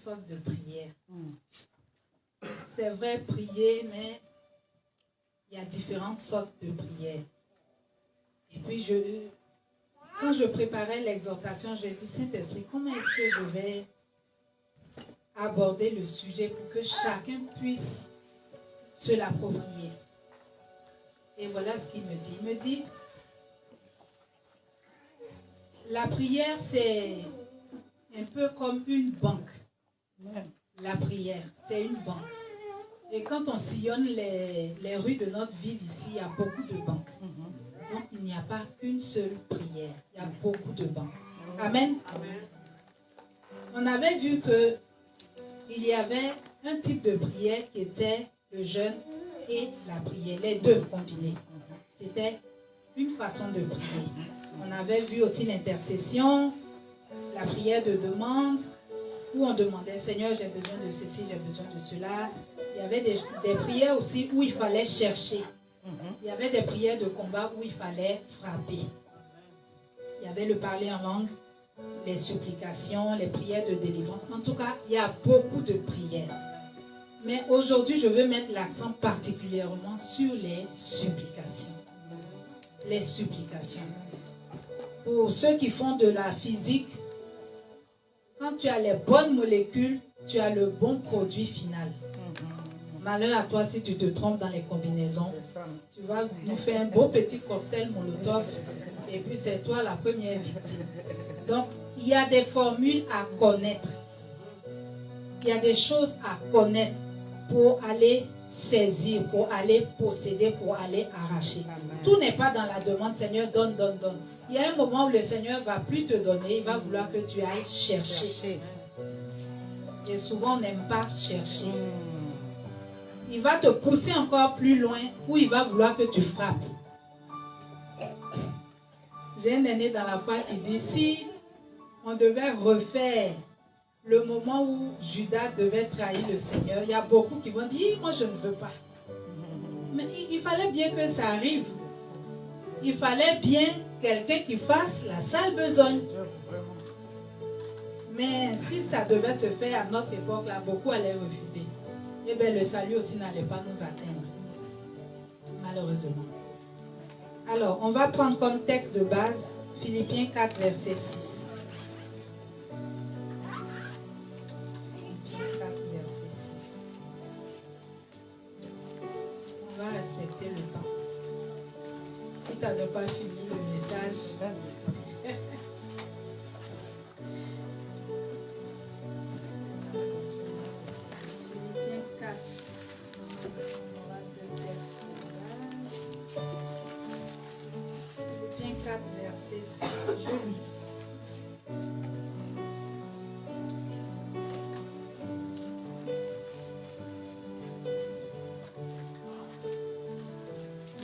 sortes de prières. C'est vrai, prier, mais il y a différentes sortes de prières. Et puis, quand je préparais l'exhortation, j'ai dit, Saint-Esprit, comment est-ce que je vais aborder le sujet pour que chacun puisse se l'approprier? Et voilà ce qu'il me dit. Il me dit, la prière, c'est un peu comme une banque. La prière, c'est une banque. Et quand on sillonne les rues de notre ville ici, il y a beaucoup de banques. Donc, il n'y a pas qu'une seule prière. Il y a beaucoup de banques. Amen. On avait vu qu'il y avait un type de prière qui était le jeûne et la prière, les deux combinés. C'était une façon de prier. On avait vu aussi l'intercession, la prière de demande, où on demandait, Seigneur, j'ai besoin de ceci, j'ai besoin de cela. Il y avait des prières aussi où il fallait chercher. Il y avait des prières de combat où il fallait frapper. Il y avait le parler en langue, les supplications, les prières de délivrance. En tout cas, il y a beaucoup de prières. Mais aujourd'hui, je veux mettre l'accent particulièrement sur les supplications. Les supplications. Pour ceux qui font de la physique, quand tu as les bonnes molécules, tu as le bon produit final. Malheur à toi si tu te trompes dans les combinaisons. Tu vas nous faire un beau petit cocktail Molotov et puis c'est toi la première victime. Donc, il y a des formules à connaître. Il y a des choses à connaître pour aller saisir, pour aller posséder, pour aller arracher. Tout n'est pas dans la demande, Seigneur, donne, donne, donne. Il y a un moment où le Seigneur ne va plus te donner, il va vouloir que tu ailles chercher. Et souvent, on n'aime pas chercher. Il va te pousser encore plus loin, où il va vouloir que tu frappes. J'ai un aîné dans la foi qui dit, si on devait refaire le moment où Judas devait trahir le Seigneur, il y a beaucoup qui vont dire, moi je ne veux pas. Mais il fallait bien que ça arrive. Il fallait bien quelqu'un qui fasse la sale besogne. Mais si ça devait se faire à notre époque, là, beaucoup allaient refuser. Eh bien, le salut aussi n'allait pas nous atteindre. Malheureusement. Alors, on va prendre comme texte de base Philippiens 4, verset 6. Philippiens 4, verset 6. On va respecter le temps. Si tu n'avais pas fini le message, vas-y. Philippiens 4. On va deux textes de base. Philippiens 4, verset 6. Je lis.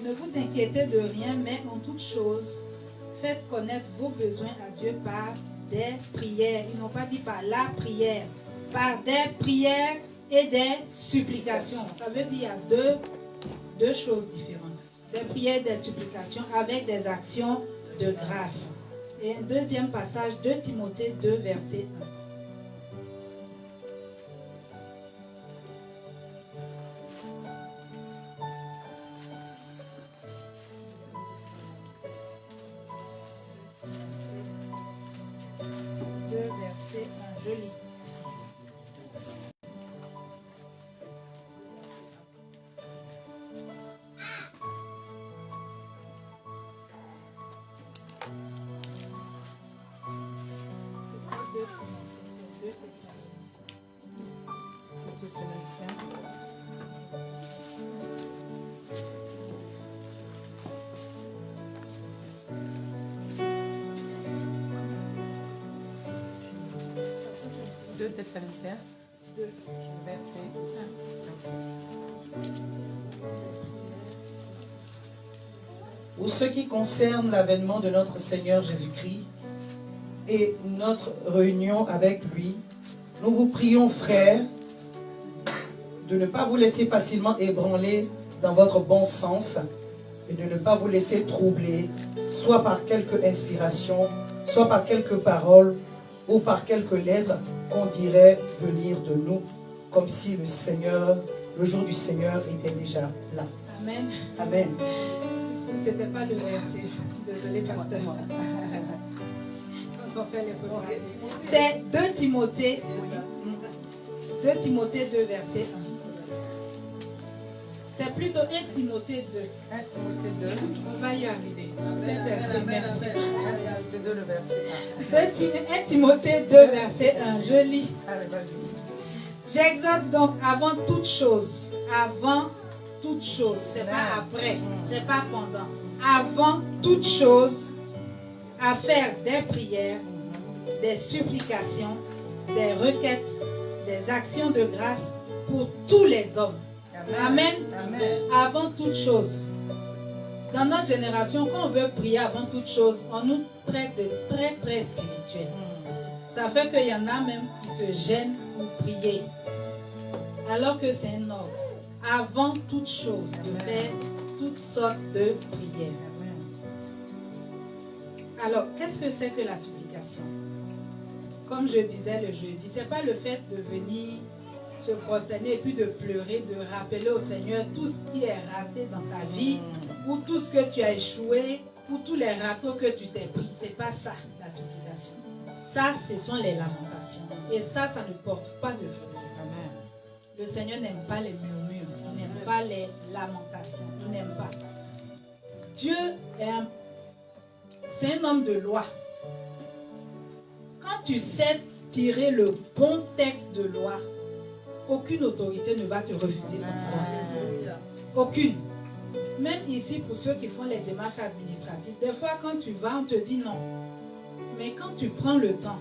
Ne vous inquiétez de rien, mais en toute chose, faites connaître vos besoins à Dieu par des prières. Ils n'ont pas dit par la prière. Par des prières et des supplications. Ça veut dire qu'il y a deux choses différentes. Des prières et des supplications avec des actions de grâce. Et un deuxième passage, 2 Timothée 2, verset 1. Verset 1, je lis. C'est pas 2 Timothée, c'est 2 Thessaloniciens. 2 Thessaloniciens. Deux Thessaloniciens, 2, verset 1. Pour ce qui concerne l'avènement de notre Seigneur Jésus-Christ et notre réunion avec lui, nous vous prions, frères, de ne pas vous laisser facilement ébranler dans votre bon sens et de ne pas vous laisser troubler, soit par quelque inspiration, soit par quelques paroles ou par quelque lèvre qu'on dirait venir de nous, comme si le jour du Seigneur était déjà là. Amen. Amen. Ce n'était pas le verset. Désolé, pasteur. Quand on fait les premiers. C'est 2 Timothée. 2 Timothée 2, verset 1. C'est plutôt 1 Timothée 2. 1 Timothée 2. On va y arriver. Saint-Esprit, merci. 1 Timothée 2, le verset 1. 1 Timothée 2, verset 1. Je lis. Allez, vas-y. J'exhorte donc avant toute chose, c'est pas après, c'est pas pendant, avant toute chose, à faire des prières, des supplications, des requêtes, des actions de grâce pour tous les hommes. Amen. Amen. Avant toute chose. Dans notre génération, quand on veut prier avant toute chose, on nous traite de très très spirituels. Ça fait qu'il y en a même qui se gênent pour prier. Alors que c'est un ordre. Avant toute chose, de faire toutes sortes de prières. Alors, qu'est-ce que c'est que la supplication? Comme je disais le jeudi, ce n'est pas le fait de venir se prosterner et puis de pleurer, de rappeler au Seigneur tout ce qui est raté dans ta vie, ou tout ce que tu as échoué, ou tous les râteaux que tu t'es pris. Ce n'est pas ça, la supplication. Ça, ce sont les lamentations. Et ça ne porte pas de fruit. Le Seigneur n'aime pas les murmures, il n'aime pas les lamentations, il n'aime pas. Dieu c'est un homme de loi. Quand tu sais tirer le bon texte de loi, aucune autorité ne va te refuser ton droit. Aucune. Même ici, pour ceux qui font les démarches administratives, des fois quand tu vas, on te dit non. Mais quand tu prends le temps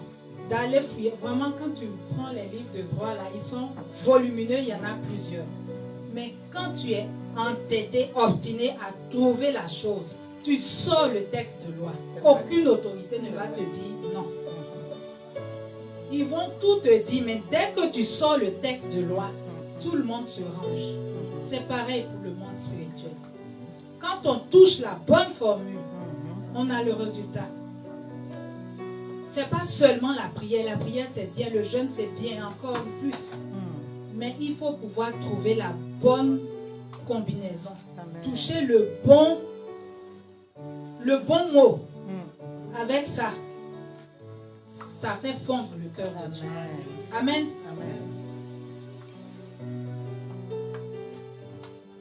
d'aller fouiller, vraiment quand tu prends les livres de droit là, ils sont volumineux, il y en a plusieurs. Mais quand tu es entêté, obstiné à trouver la chose, tu sors le texte de loi. Aucune autorité ne va te dire non. Ils vont tout te dire, mais dès que tu sors le texte de loi, tout le monde se range. C'est pareil pour le monde spirituel. Quand on touche la bonne formule, on a le résultat. Ce n'est pas seulement la prière c'est bien, le jeûne c'est bien, encore plus. Mais il faut pouvoir trouver la bonne combinaison. Amen. Toucher le bon mot. Avec ça, ça fait fondre le cœur de Dieu. Amen. Amen.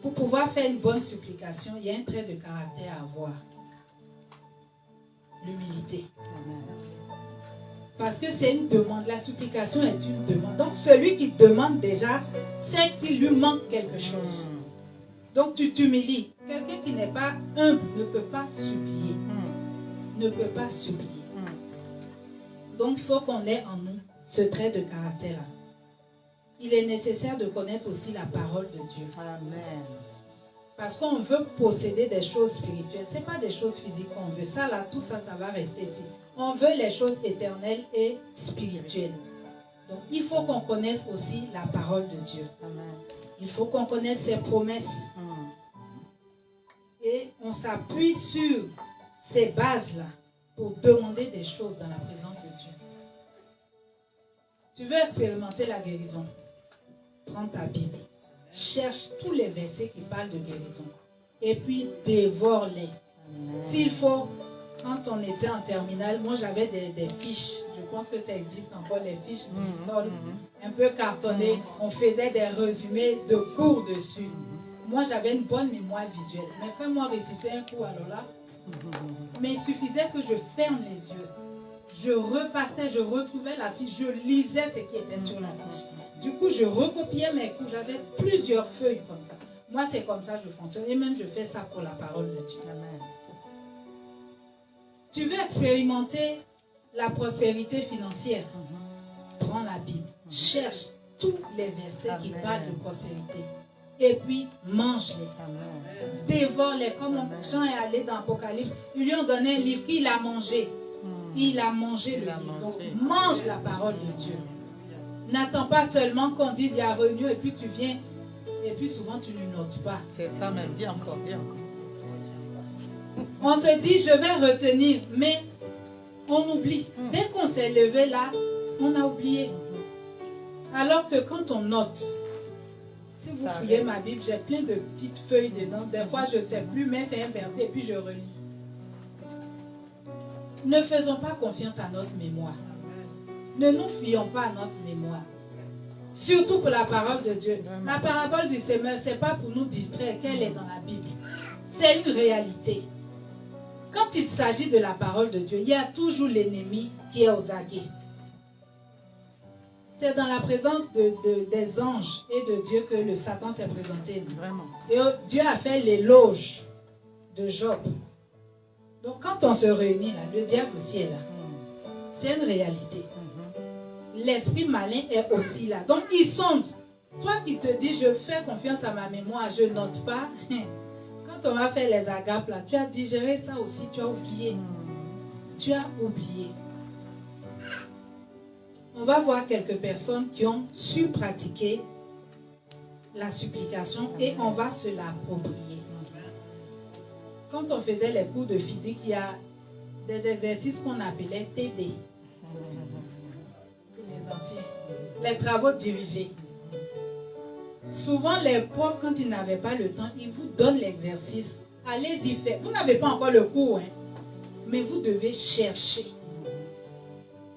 Pour pouvoir faire une bonne supplication, il y a un trait de caractère à avoir. L'humilité. Parce que c'est une demande. La supplication est une demande. Donc celui qui demande déjà, c'est qu'il lui manque quelque chose. Donc tu t'humilies. Quelqu'un qui n'est pas humble ne peut pas supplier. Ne peut pas supplier. Donc il faut qu'on ait en nous ce trait de caractère-là. Il est nécessaire de connaître aussi la parole de Dieu. Amen. Parce qu'on veut posséder des choses spirituelles. Ce n'est pas des choses physiques qu'on veut. Ça là, tout ça, ça va rester ici. On veut les choses éternelles et spirituelles. Donc il faut qu'on connaisse aussi la parole de Dieu. Amen. Il faut qu'on connaisse ses promesses. Et on s'appuie sur ces bases-là pour demander des choses dans la présence de Dieu. Tu veux expérimenter la guérison? Prends ta Bible. Cherche tous les versets qui parlent de guérison. Et puis dévore-les. S'il faut, quand on était en terminale, moi j'avais des fiches. Je pense que ça existe encore, les fiches Bristol, un peu cartonnées. On faisait des résumés de cours dessus. Moi j'avais une bonne mémoire visuelle. Mais fais-moi réciter un cours alors là. Mais il suffisait que je ferme les yeux. Je repartais, je retrouvais la fiche, je lisais ce qui était sur la fiche. Du coup, je recopiais mes cours. J'avais plusieurs feuilles comme ça. Moi, c'est comme ça que je fonctionne. Et même, je fais ça pour la parole de Dieu. Amen. Tu veux expérimenter la prospérité financière? Prends la Bible. Cherche tous les versets qui parlent de prospérité. Et puis, mange-les. Dévore-les. Comme Jean est allé dans l'Apocalypse, ils lui ont donné un livre qu'il a mangé. Il a mangé le livre. Donc, mange la parole de Dieu. N'attends pas seulement qu'on dise il y a réunion et puis tu viens et puis souvent tu ne notes pas. C'est ça même, dis encore, dis encore. On se dit je vais retenir, mais on oublie. Dès qu'on s'est levé là, on a oublié. Alors que quand on note, si vous fouillez ma Bible, j'ai plein de petites feuilles dedans. Des fois, je ne sais plus, mais c'est un verset et puis je relis. Ne faisons pas confiance à notre mémoire. Ne nous fions pas à notre mémoire. Surtout pour la parole de Dieu. La parabole du semeur, ce n'est pas pour nous distraire qu'elle est dans la Bible. C'est une réalité. Quand il s'agit de la parole de Dieu, il y a toujours l'ennemi qui est aux aguets. C'est dans la présence des anges et de Dieu que le Satan s'est présenté. Vraiment. Et Dieu a fait l'éloge de Job. Donc quand on se réunit là, le diable aussi est là. C'est une réalité. L'esprit malin est aussi là. Donc il sonde. Toi qui te dis je fais confiance à ma mémoire, je note pas. Quand on va faire les agapes là, tu as digéré ça aussi, tu as oublié. Tu as oublié. On va voir quelques personnes qui ont su pratiquer la supplication et on va se l'approprier. Quand on faisait les cours de physique, il y a des exercices qu'on appelait TD. Les anciens. Les travaux dirigés. Souvent, les profs, quand ils n'avaient pas le temps, ils vous donnent l'exercice. Allez-y faire. Vous n'avez pas encore le cours, hein, mais vous devez chercher.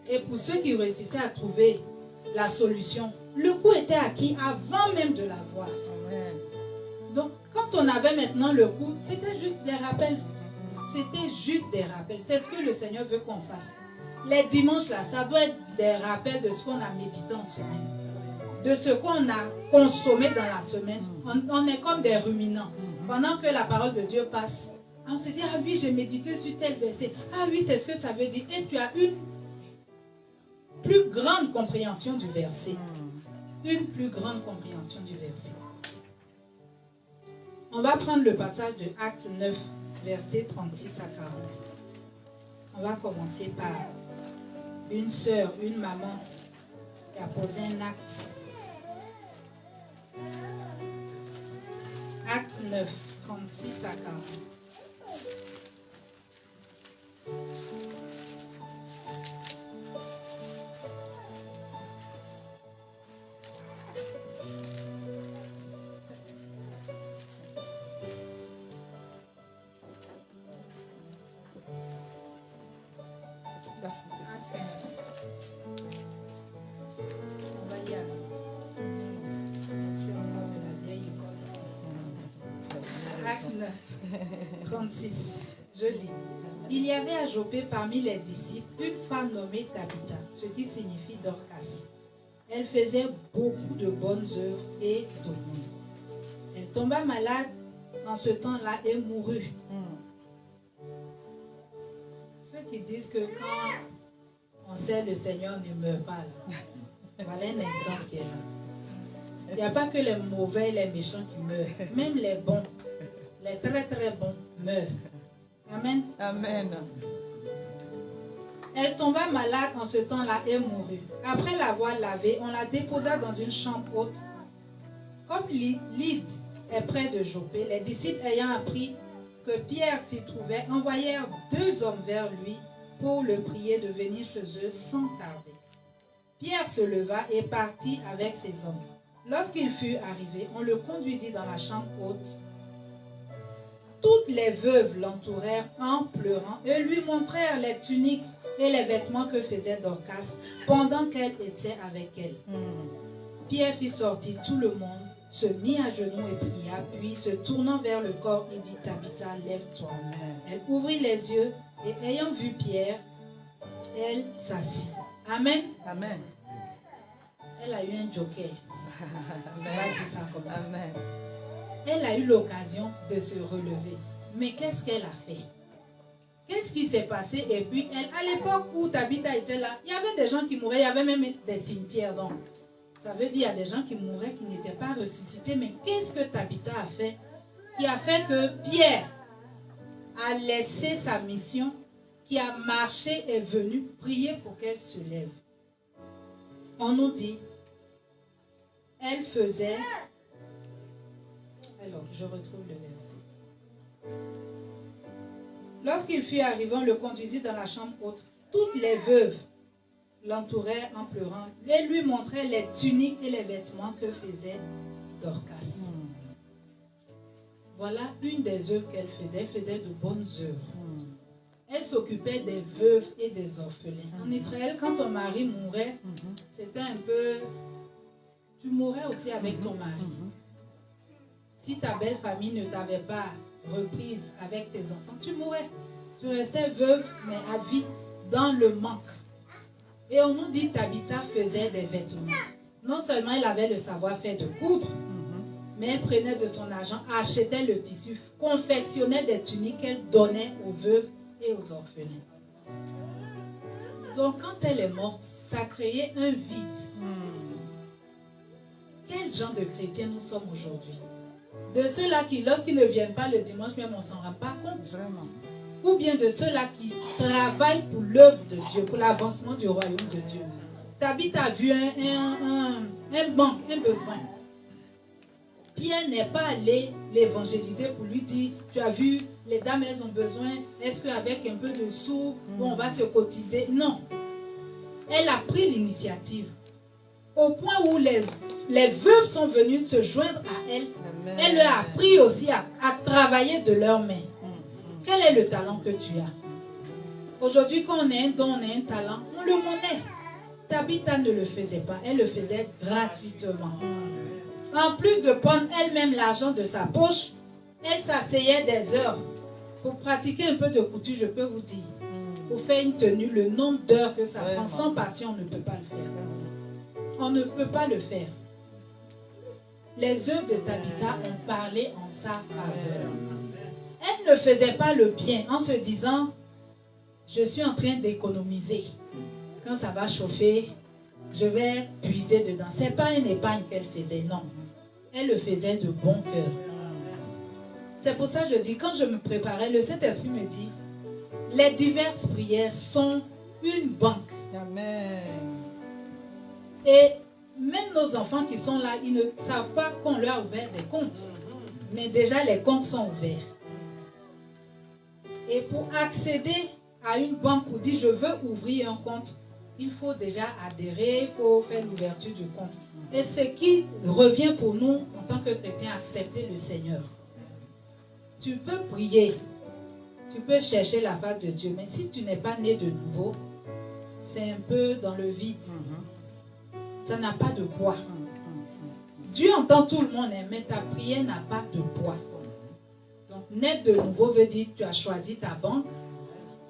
Et pour ceux qui réussissaient à trouver la solution, le coup était acquis avant même de l'avoir. Donc, quand on avait maintenant le coup, c'était juste des rappels. C'était juste des rappels. C'est ce que le Seigneur veut qu'on fasse. Les dimanches, là, ça doit être des rappels de ce qu'on a médité en semaine. De ce qu'on a consommé dans la semaine. On est comme des ruminants. Pendant que la parole de Dieu passe, on se dit, ah oui, j'ai médité sur tel verset. Ah oui, c'est ce que ça veut dire. Et tu as une plus grande compréhension du verset. Une plus grande compréhension du verset. On va prendre le passage de Acte 9, versets 36 à 40. On va commencer par une sœur, une maman qui a posé un acte. Acte 9, 36 à 40. On va y aller. Je suis encore de la vieille école. Acte 9, 36. Je lis. Il y avait à Joppé parmi les disciples une femme nommée Tabitha, ce qui signifie Dorcas. Elle faisait beaucoup de bonnes œuvres et d'aumônes. Elle tomba malade en ce temps-là et mourut. Ceux qui disent que quand on sait le Seigneur ne meurt pas, là. Voilà un exemple qui est là. Il n'y a pas que les mauvais et les méchants qui meurent. Même les bons, les très très bons meurent. Amen. Amen. Elle tomba malade en ce temps-là et mourut. Après l'avoir lavée, on la déposa dans une chambre haute. Comme Lydde est près de Joppé, les disciples ayant appris que Pierre s'y trouvait, envoyèrent 2 hommes vers lui pour le prier de venir chez eux sans tarder. Pierre se leva et partit avec ses hommes. Lorsqu'il fut arrivé, on le conduisit dans la chambre haute. Toutes les veuves l'entourèrent en pleurant et lui montrèrent les tuniques et les vêtements que faisait Dorcas pendant qu'elle était avec elle. Pierre fit sortir tout le monde, se mit à genoux et pria, puis se tournant vers le corps, il dit, Tabitha, lève-toi. Elle ouvrit les yeux et ayant vu Pierre, elle s'assit. Amen. Amen. Elle a eu un joker. On va dire ça comme ça. Amen. Elle a eu l'occasion de se relever. Mais qu'est-ce qu'elle a fait? Qu'est-ce qui s'est passé? Et puis, elle, à l'époque où Tabitha était là, il y avait des gens qui mouraient, il y avait même des cimetières. Donc, ça veut dire qu'il y a des gens qui mouraient, qui n'étaient pas ressuscités. Mais qu'est-ce que Tabitha a fait? Qui a fait que Pierre a laissé sa mission, qui a marché et venu prier pour qu'elle se lève. On nous dit, elle faisait... Alors, je retrouve le verset. Lorsqu'il fut arrivé, on le conduisit dans la chambre haute. toutes les veuves l'entouraient en pleurant et lui montraient les tuniques et les vêtements que faisait Dorcas. Voilà une des œuvres qu'elle faisait. Elle faisait de bonnes œuvres. Elle s'occupait des veuves et des orphelins. En Israël, quand ton mari mourait, c'était un peu... Tu mourais aussi avec ton mari. Si ta belle famille ne t'avait pas reprise avec tes enfants, tu mourais. Tu restais veuve, mais à vie, dans le manque. Et on nous dit Tabitha faisait des vêtements. Non seulement elle avait le savoir-faire de coudre, mais elle prenait de son argent, achetait le tissu, confectionnait des tuniques qu'elle donnait aux veuves et aux orphelins. Donc quand elle est morte, ça créait un vide. Quel genre de chrétiens nous sommes aujourd'hui? De ceux-là qui, lorsqu'ils ne viennent pas le dimanche, même on ne s'en rend pas compte. Vraiment. Ou bien de ceux-là qui travaillent pour l'œuvre de Dieu, pour l'avancement du royaume de Dieu. Tabitha a vu un manque, un besoin. Pierre n'est pas allé l'évangéliser pour lui dire, tu as vu, les dames, elles ont besoin, est-ce qu'avec un peu de sous, on va se cotiser? Non. Elle a pris l'initiative. Au point où les veuves sont venues se joindre à elle, Amen. Elle leur a appris aussi à travailler de leurs mains. Quel est le talent que tu as? Aujourd'hui, quand on a un don, on a un talent, on le monnaie. Tabitha ne le faisait pas, elle le faisait gratuitement. En plus de prendre elle-même l'argent de sa poche, elle s'asseyait des heures pour pratiquer un peu de couture, je peux vous dire. Pour faire une tenue, le nombre d'heures que ça prend, sans passion, on ne peut pas le faire. On ne peut pas le faire. Les œuvres de Tabitha ont parlé en sa faveur. Elle ne faisait pas le bien en se disant, je suis en train d'économiser. Quand ça va chauffer, je vais puiser dedans. Ce n'est pas une épargne qu'elle faisait, non. Elle le faisait de bon cœur. C'est pour ça que je dis, quand je me préparais, le Saint-Esprit me dit, les diverses prières sont une banque. Amen. Et même nos enfants qui sont là, ils ne savent pas qu'on leur a ouvert des comptes. Mais déjà, les comptes sont ouverts. Et pour accéder à une banque pour dire je veux ouvrir un compte, il faut déjà adhérer, il faut faire l'ouverture du compte. Et ce qui revient pour nous en tant que chrétiens, accepter le Seigneur. Tu peux prier, tu peux chercher la face de Dieu, mais si tu n'es pas né de nouveau, c'est un peu dans le vide. Ça n'a pas de poids. Dieu entend tout le monde, mais ta prière n'a pas de poids. Donc, naître de nouveau veut dire que tu as choisi ta banque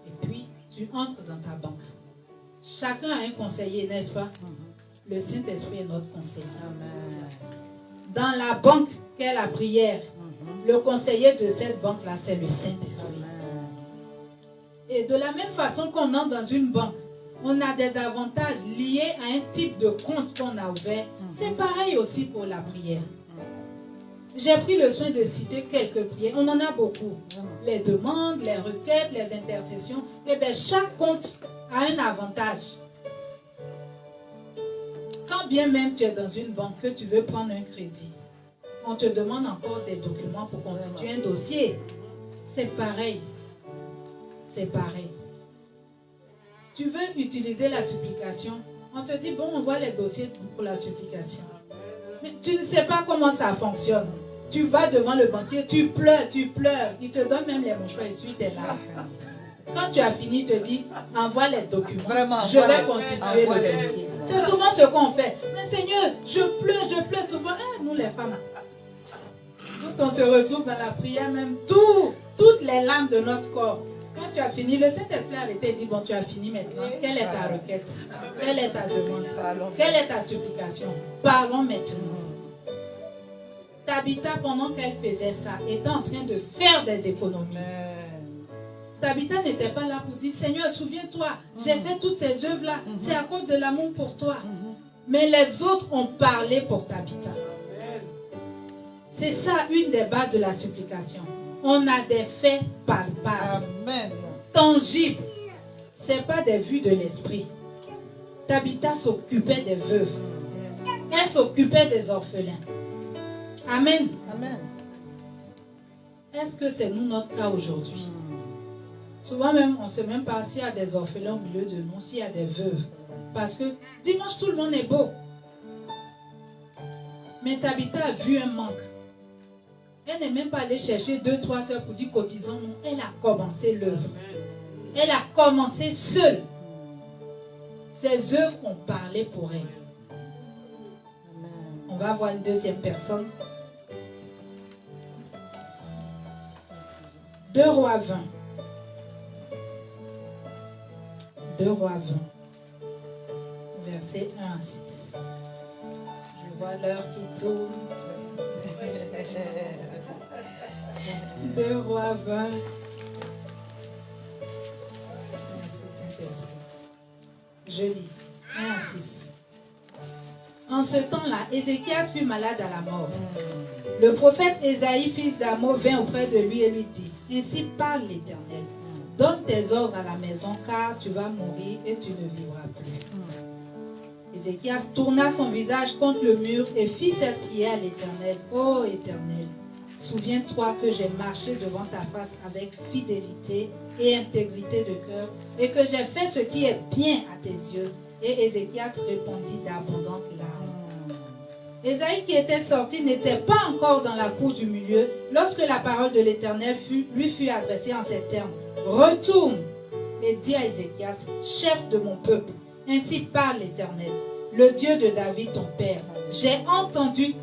et puis tu entres dans ta banque. Chacun a un conseiller, n'est-ce pas? Le Saint-Esprit est notre conseiller. Amen. Dans la banque qu'est la prière, le conseiller de cette banque-là, c'est le Saint-Esprit. Et de la même façon qu'on entre dans une banque, on a des avantages liés à un type de compte qu'on a ouvert. C'est pareil aussi pour la prière. J'ai pris le soin de citer quelques prières. On en a beaucoup. Les demandes, les requêtes, les intercessions. Et bien, chaque compte a un avantage. Quand bien même tu es dans une banque, que tu veux prendre un crédit, on te demande encore des documents pour constituer un dossier. C'est pareil. C'est pareil. Tu veux utiliser la supplication, on te dit, bon, on voit les dossiers pour la supplication. Mais tu ne sais pas comment ça fonctionne. Tu vas devant le banquier, tu pleures. Il te donne même les mouchoirs, essuie tes larmes. Quand tu as fini, il te dit, envoie les documents. Vraiment, je vais constituer le dossier. C'est souvent ce qu'on fait. Mais Seigneur, je pleure souvent. Nous les femmes. Quand on se retrouve dans la prière, même toutes les larmes de notre corps. Quand tu as fini, le Saint-Esprit avait été dit, bon, tu as fini maintenant. Quelle est ta requête? Quelle est ta demande? Quelle est ta supplication? Parlons maintenant. Tabitha, pendant qu'elle faisait ça, était en train de faire des économies. Tabitha n'était pas là pour dire, Seigneur, souviens-toi, j'ai fait toutes ces œuvres-là. C'est à cause de l'amour pour toi. Mais les autres ont parlé pour Tabitha. C'est ça une des bases de la supplication. On a des faits palpables, Amen. Tangibles. Ce n'est pas des vues de l'esprit. Tabitha s'occupait des veuves. Elle s'occupait des orphelins. Amen. Amen. Est-ce que c'est nous notre cas aujourd'hui? Souvent même, on ne sait même pas s'il y a des orphelins au milieu de nous, s'il y a des veuves. Parce que dimanche, tout le monde est beau. Mais Tabitha a vu un manque. Elle n'est même pas allée chercher 2-3 soeurs pour dire cotisons. Non, elle a commencé l'œuvre. Elle a commencé seule. Ses œuvres ont parlé pour elle. On va voir une deuxième personne. 2 Rois 20. 2 Rois 20. Versets 1 à 6. Je vois l'heure qui tourne. 2 Rois 20. Merci Saint-Esprit. Je lis 1 à 6. En ce temps-là, Ézéchias fut malade à la mort. Le prophète Ésaïe, fils d'Amos, vint auprès de lui et lui dit: Ainsi parle l'Éternel. Donne tes ordres à la maison, car tu vas mourir et tu ne vivras plus. Ézéchias tourna son visage contre le mur et fit cette prière à l'Éternel. Ô Éternel, souviens-toi que j'ai marché devant ta face avec fidélité et intégrité de cœur, et que j'ai fait ce qui est bien à tes yeux. Et Ézéchias répondit d'abondantes larmes. Ésaïe qui était sorti n'était pas encore dans la cour du milieu lorsque la parole de l'Éternel lui fut adressée en ces termes: Retourne et dis à Ézéchias, chef de mon peuple, ainsi parle l'Éternel, le Dieu de David ton père. J'ai entendu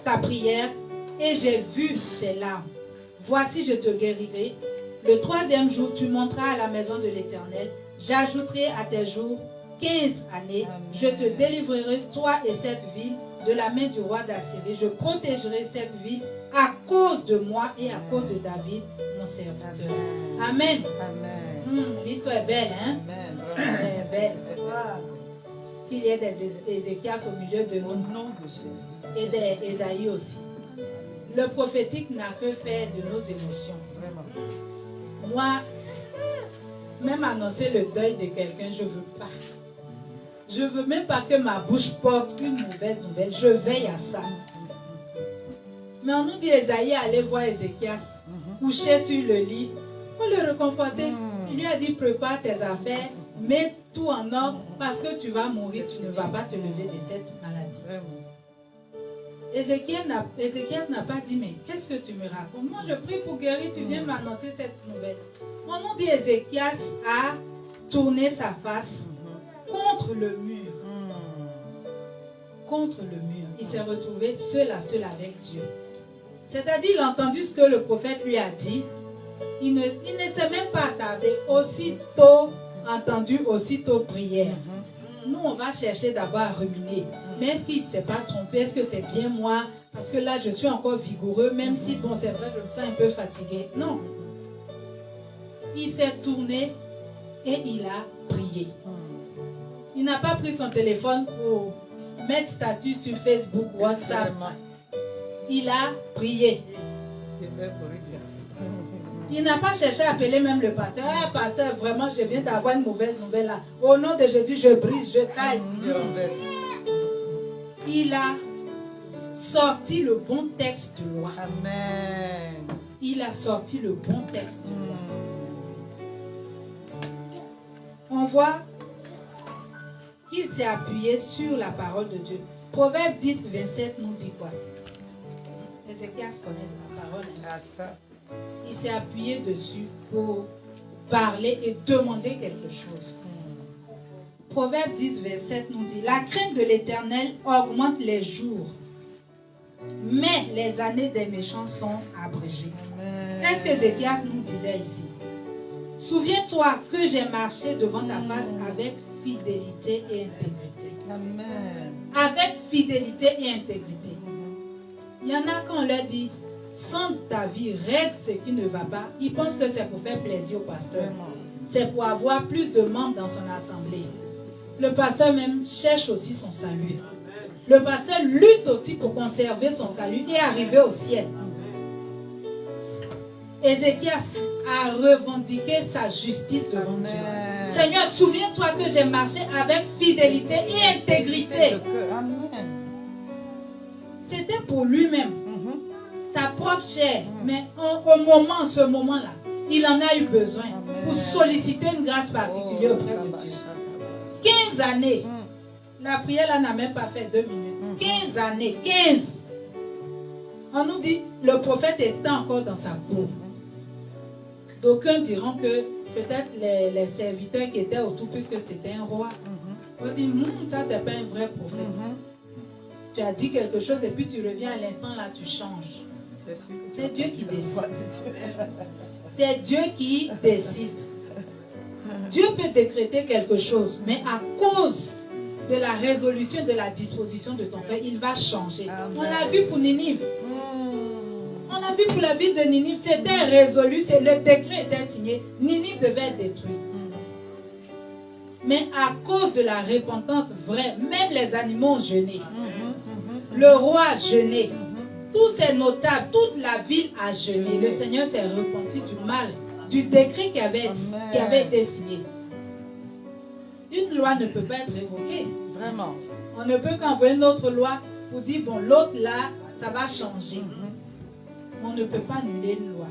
ta prière et j'ai vu tes larmes. Voici, je te guérirai. Le 3e jour, tu monteras à la maison de l'Éternel. J'ajouterai à tes jours 15 années. Je te délivrerai, toi et cette ville, de la main du roi d'Assyrie. Je protégerai cette ville à cause de moi et à cause de David, mon serviteur. Amen. Amen. L'histoire est belle, hein? Amen. Elle est belle. Wow. Qu'il y ait des Ézéchias au milieu de nous. Au nom de Jésus. Et des Ésaïe aussi. Le prophétique n'a que faire de nos émotions. Vraiment. Moi, même annoncer le deuil de quelqu'un, je ne veux pas. Je ne veux même pas que ma bouche porte une mauvaise nouvelle. Je veille à ça. Mais on nous dit Ésaïe allait voir Ézéchias, couché sur le lit. Il faut le réconforter. Il lui a dit: prépare tes affaires, mets tout en ordre, parce que tu vas mourir, tu ne vas pas te lever de cette maladie. Ézéchias n'a pas dit: mais qu'est-ce que tu me racontes? Moi je prie pour guérir, tu viens m'annoncer cette nouvelle. On nous dit Ézéchias a tourné sa face contre le mur. Contre le mur. Il s'est retrouvé seul à seul avec Dieu. C'est-à-dire, il a entendu ce que le prophète lui a dit. Il ne s'est même pas attardé. Aussitôt entendu, aussitôt prière. Nous, on va chercher d'abord à ruminer. Mais est-ce qu'il ne s'est pas trompé? Est-ce que c'est bien moi? Parce que là, je suis encore vigoureux, même si, bon, c'est vrai, je me sens un peu fatigué. Non. Il s'est tourné et il a prié. Il n'a pas pris son téléphone pour mettre statut sur Facebook, WhatsApp. Il a prié. Il n'a pas cherché à appeler même le pasteur. Ah, pasteur, vraiment, je viens d'avoir une mauvaise nouvelle là. Au nom de Jésus, je brise, je taille. Il a sorti le bon texte de loi. Amen. Il a sorti le bon texte de loi. On voit qu'il s'est appuyé sur la parole de Dieu. Proverbe 10, 27 nous dit quoi? Ézéchias connaît la parole. Il s'est appuyé dessus pour parler et demander quelque chose. Proverbe 10, 27 nous dit: la crainte de l'Éternel augmente les jours, mais les années des méchants sont abrégées. Qu'est-ce que Ézéchias nous disait ici? Souviens-toi que j'ai marché devant ta face avec fidélité et intégrité. Amen. Avec fidélité et intégrité. Il y en a quand on leur dit: sonde ta vie, règle ce qui ne va pas. Ils pensent que c'est pour faire plaisir au pasteur. C'est pour avoir plus de membres dans son assemblée. Le pasteur même cherche aussi son salut. Le pasteur lutte aussi pour conserver son salut et arriver au ciel. Ézéchias a revendiqué sa justice devant Dieu. Seigneur, souviens-toi que j'ai marché avec fidélité et intégrité. C'était pour lui-même, sa propre chair. Mais au moment, ce moment-là, il en a eu besoin. pour solliciter une grâce particulière auprès de Dieu. 15 années. La prière là n'a même pas fait 2 minutes. 15 années, 15. On nous dit, le prophète était encore dans sa cour. D'aucuns diront que peut-être les serviteurs qui étaient autour, puisque c'était un roi, on dit, ça c'est pas un vrai prophète. Tu as dit quelque chose et puis tu reviens à l'instant là, tu changes. C'est Dieu qui décide. C'est Dieu qui décide. Dieu peut décréter quelque chose, mais à cause de la résolution et de la disposition de ton cœur, il va changer. On l'a vu pour Ninive. On l'a vu pour la ville de Ninive. C'était résolu, le décret était signé. Ninive devait être détruite. Mais à cause de la repentance vraie, même les animaux ont jeûné. Le roi a jeûné. Tous ces notables, toute la ville a jeûné. Le Seigneur s'est repenti du mal, du décret qui avait été signé. Une loi ne peut pas être révoquée. Vraiment. On ne peut qu'envoyer une autre loi pour dire, bon, l'autre là, ça va changer. On ne peut pas annuler une loi.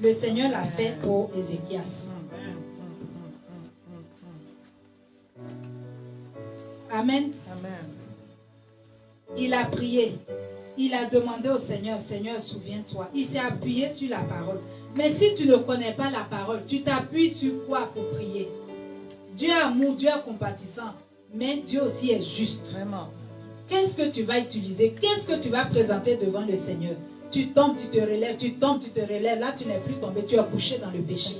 Le Seigneur l'a fait pour Ézéchias. Amen. Amen. Il a prié. Il a demandé au Seigneur, Seigneur, souviens-toi. Il s'est appuyé sur la parole. Mais si tu ne connais pas la parole, tu t'appuies sur quoi pour prier? Dieu est amour, Dieu est compatissant. Mais Dieu aussi est juste. Vraiment. Qu'est-ce que tu vas utiliser? Qu'est-ce que tu vas présenter devant le Seigneur? Tu tombes, tu te relèves, tu tombes, tu te relèves. Là, tu n'es plus tombé, tu es couché dans le péché.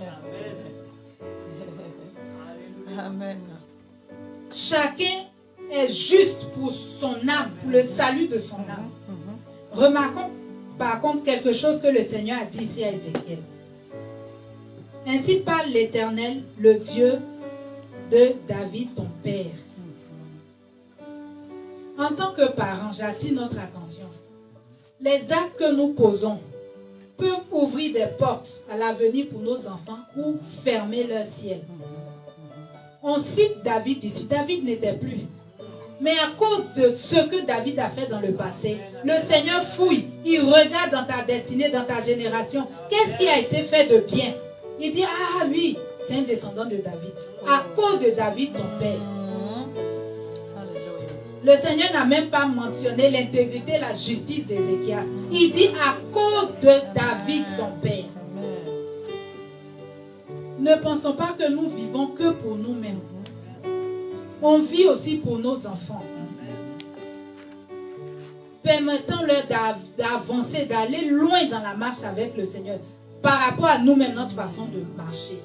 Amen. Chacun est juste pour son âme, pour le salut de son âme. Remarquons par contre quelque chose que le Seigneur a dit ici à Ézéchiel. Ainsi parle l'Éternel, le Dieu de David, ton père. En tant que parents, j'attire notre attention. Les actes que nous posons peuvent ouvrir des portes à l'avenir pour nos enfants ou fermer leur ciel. On cite David ici. David n'était plus. Mais à cause de ce que David a fait dans le passé, le Seigneur fouille. Il regarde dans ta destinée, dans ta génération. Qu'est-ce qui a été fait de bien? Il dit, ah lui, c'est un descendant de David. À cause de David, ton père. Le Seigneur n'a même pas mentionné l'intégrité et la justice d'Ézéchias. Il dit à cause de David, ton père. Ne pensons pas que nous vivons que pour nous-mêmes. On vit aussi pour nos enfants. Permettons-leur d'avancer, d'aller loin dans la marche avec le Seigneur. Par rapport à nous-mêmes, notre façon de marcher.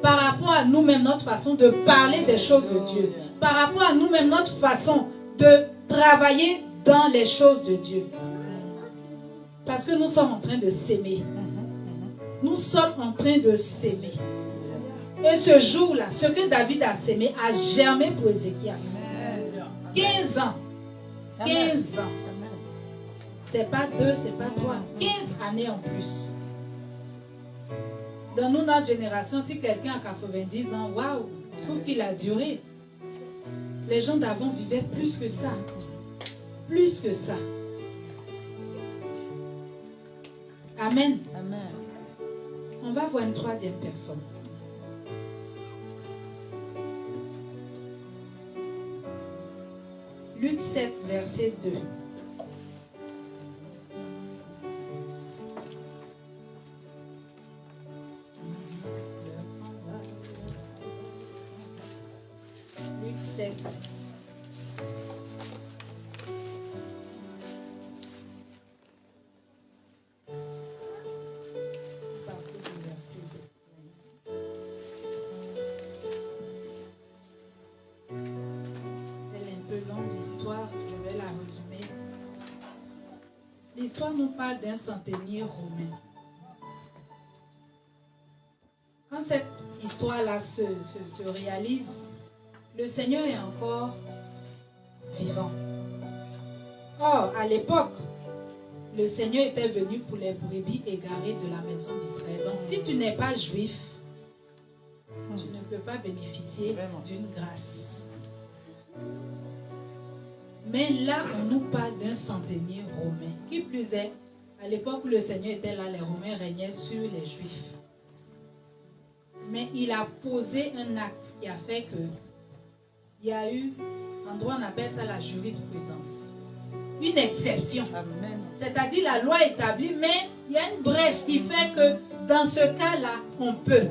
Par rapport à nous-mêmes, notre façon de parler des choses de Dieu. Par rapport à nous-mêmes, notre façon de travailler dans les choses de Dieu. Parce que nous sommes en train de s'aimer. Nous sommes en train de s'aimer. Et ce jour-là, ce que David a sémé a germé pour Ézéchias. 15 ans. 15 ans. C'est pas 2, c'est pas 3. 15 années en plus. Dans nous, notre génération, si quelqu'un a 90 ans, waouh, je trouve qu'il a duré. Les gens d'avant vivaient plus que ça. Plus que ça. Amen. Amen. On va voir une troisième personne. Luc 7, verset 2. Luc 7. L'histoire nous parle d'un centenier romain. Quand cette histoire-là se réalise, le Seigneur est encore vivant. Or, à l'époque, le Seigneur était venu pour les brebis égarées de la maison d'Israël. Donc, si tu n'es pas juif, tu ne peux pas bénéficier d'une grâce. Mais là, on nous parle d'un centenier romain. Qui plus est, à l'époque où le Seigneur était là, les Romains régnaient sur les Juifs. Mais il a posé un acte qui a fait que il y a eu, en droit on appelle ça la jurisprudence, une exception. Amen. C'est-à-dire la loi établie, mais il y a une brèche qui fait que dans ce cas-là, on peut.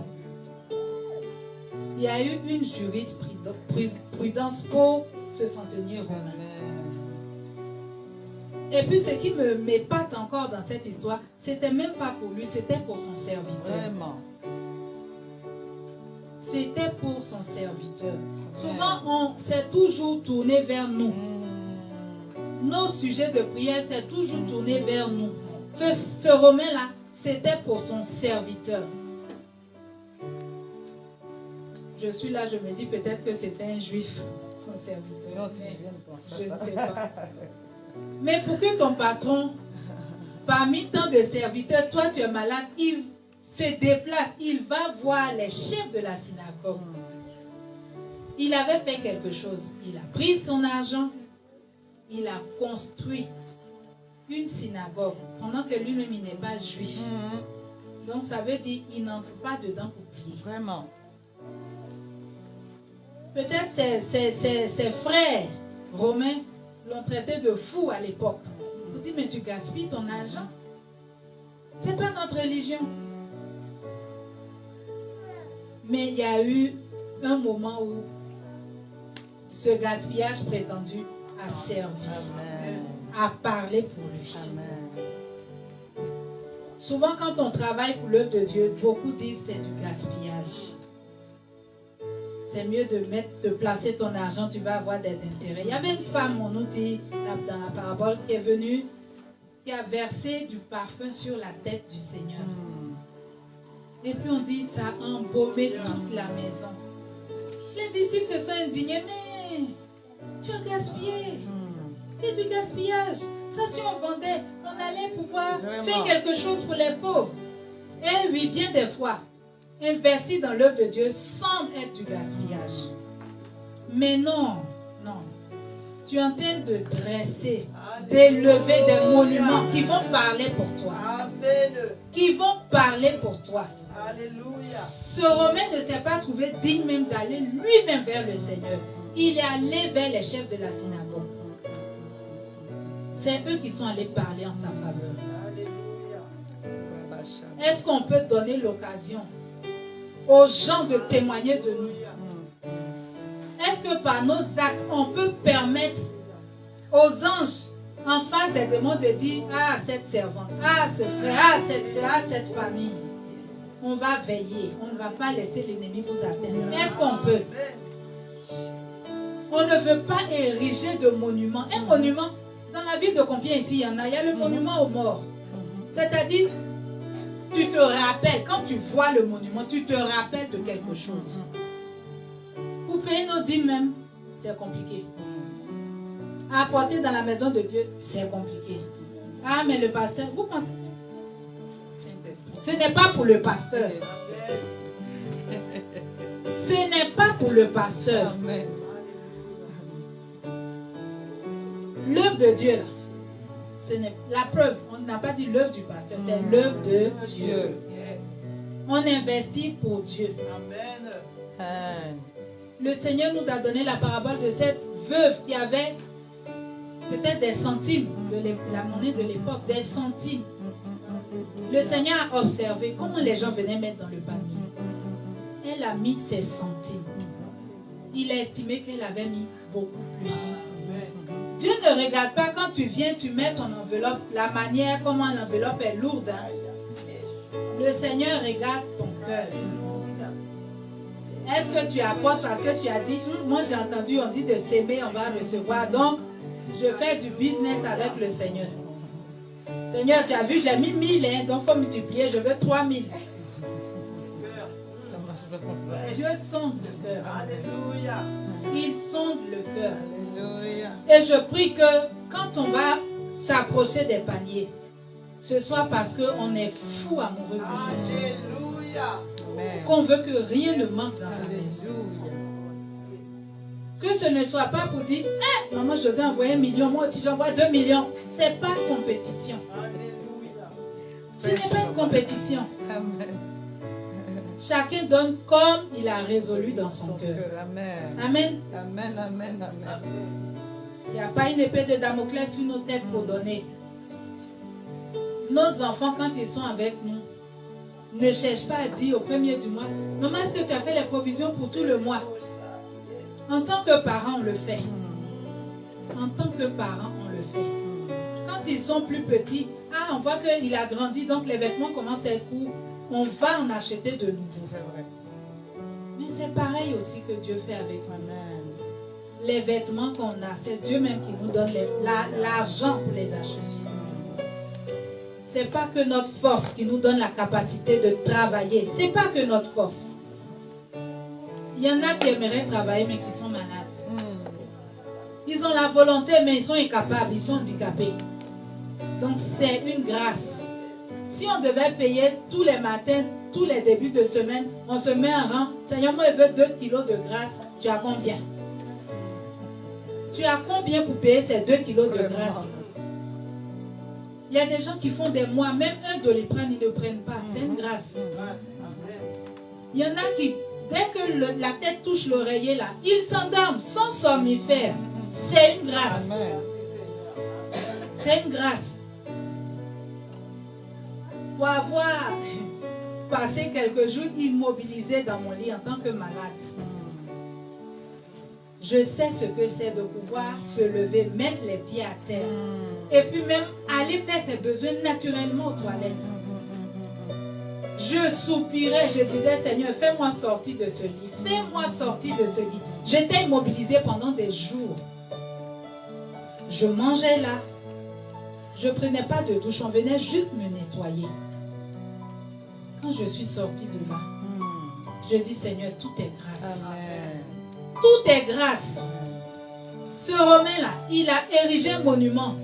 Il y a eu une jurisprudence pour ce centenier romain. Et puis ce qui m'épate encore dans cette histoire, c'était même pas pour lui, c'était pour son serviteur. Vraiment. C'était pour son serviteur. Souvent, on s'est toujours tourné vers nous. Nos sujets de prière s'est toujours tourné vers nous. Ce Romain-là, c'était pour son serviteur. Je suis là, je me dis peut-être que c'était un juif, son serviteur. Non, si je viens de penser Je à ne ça. sais pas. Mais pour que ton patron, parmi tant de serviteurs, toi tu es malade, il se déplace, il va voir les chefs de la synagogue. Il avait fait quelque chose. Il a pris son argent, il a construit une synagogue, pendant que lui-même il n'est pas juif. Donc ça veut dire qu'il n'entre pas dedans pour prier. Vraiment. Peut-être ses frères romains l'ont traité de fou à l'époque. Vous dites, mais tu gaspilles ton argent. C'est pas notre religion. Mais il y a eu un moment où ce gaspillage prétendu a servi. Amen. A parlé pour lui. Amen. Souvent, quand on travaille pour l'œuvre de Dieu, beaucoup disent c'est du gaspillage. C'est mieux de placer ton argent, tu vas avoir des intérêts. Il y avait une femme, on nous dit dans la parabole, qui est venue, qui a versé du parfum sur la tête du Seigneur. Et puis on dit, ça a embaumé toute la maison. Les disciples se sont indignés, mais tu as gaspillé. C'est du gaspillage. Ça, si on vendait, on allait pouvoir faire quelque chose pour les pauvres. Et oui, bien des fois, investir dans l'œuvre de Dieu semble être du gaspillage. Mais non, non. Tu es en train de dresser, d'élever des monuments qui vont parler pour toi. Amen. Qui vont parler pour toi. Alléluia. Ce Romain ne s'est pas trouvé digne même d'aller lui-même vers le Seigneur. Il est allé vers les chefs de la synagogue. C'est eux qui sont allés parler en sa faveur. Est-ce qu'on peut donner l'occasion aux gens de témoigner de nous? Est-ce que par nos actes, on peut permettre aux anges en face des démons de dire, ah, cette servante, ah, ce frère, ah, cette soeur, ah, cette famille, on va veiller, on ne va pas laisser l'ennemi vous atteindre. Est-ce qu'on peut? On ne veut pas ériger de monuments. Un monument, dans la ville de combien ici il y en a? Il y a le monument aux morts. C'est-à-dire, tu te rappelles, quand tu vois le monument, tu te rappelles de quelque chose. Pour payer nos dîmes même, c'est compliqué. Apporter dans la maison de Dieu, c'est compliqué. Ah, mais le pasteur, vous pensez... Ce n'est pas pour le pasteur. Ce n'est pas pour le pasteur. L'œuvre de Dieu, là, ce n'est la preuve. On n'a pas dit l'œuvre du pasteur, c'est l'œuvre de Dieu. On investit pour Dieu. Amen. Le Seigneur nous a donné la parabole de cette veuve qui avait peut-être des centimes, la monnaie de l'époque, des centimes. Le Seigneur a observé comment les gens venaient mettre dans le panier. Elle a mis ses centimes. Il a estimé qu'elle avait mis beaucoup plus. Dieu ne regarde pas quand tu viens, tu mets ton enveloppe, la manière, comment l'enveloppe est lourde. Hein? Le Seigneur regarde ton cœur. Est-ce que tu apportes parce que tu as dit, moi j'ai entendu, on dit de s'aimer, on va recevoir. Donc, je fais du business avec le Seigneur. Seigneur, tu as vu, j'ai mis 1000, hein, donc il faut multiplier, je veux 3000. Dieu sonde le cœur. Alléluia. Il sonde le cœur. Alléluia. Et je prie que quand on va s'approcher des paniers, ce soit parce qu'on est fou amoureux de Jésus. Alléluia. Qu'on veut que rien ne manque dans sa maison. Que ce ne soit pas pour dire, hey, maman José a envoyé 1 million, moi aussi j'envoie 2 millions. Ce n'est pas compétition. Alléluia. Ce n'est pas une compétition. Amen. Chacun donne comme il a résolu dans son cœur. Amen. Amen. Amen, amen, amen. Il n'y a pas une épée de Damoclès sur nos têtes pour donner. Nos enfants, quand ils sont avec nous, ne cherchent pas à dire au premier du mois, maman, est-ce que tu as fait les provisions pour tout le mois? En tant que parents, on le fait. En tant que parents, on le fait. Quand ils sont plus petits, on voit qu'il a grandi, donc les vêtements commencent à être courts. On va en acheter de nouveau. C'est vrai. Mais c'est pareil aussi que Dieu fait avec nous. Amen. Les vêtements qu'on a, c'est Dieu même qui nous donne l'argent pour les acheter. C'est pas que notre force qui nous donne la capacité de travailler. C'est pas que notre force. Il y en a qui aimeraient travailler mais qui sont malades. Ils ont la volonté mais ils sont incapables, ils sont handicapés. Donc c'est une grâce. Si on devait payer tous les matins, tous les débuts de semaine, on se met en rang. Seigneur, moi je veux 2 kilos de grâce. Tu as combien? Tu as combien pour payer ces 2 kilos de grâce? Il y a des gens qui font des mois, même un Doliprane, ils ne prennent pas. C'est une grâce. Il y en a qui, dès que la tête touche l'oreiller là, ils s'endorment sans somnifère. C'est une grâce. C'est une grâce. Pour avoir passé quelques jours immobilisé dans mon lit en tant que malade, je sais ce que c'est de pouvoir se lever, mettre les pieds à terre. Et puis même aller faire ses besoins naturellement aux toilettes. Je soupirais, je disais, Seigneur, fais-moi sortir de ce lit. Fais-moi sortir de ce lit. J'étais immobilisée pendant des jours. Je mangeais là. Je ne prenais pas de douche. On venait juste me nettoyer. Quand je suis sortie de là, je dis, Seigneur, tout est grâce. Amen. Tout est grâce. Ce Romain-là, il a érigé un monument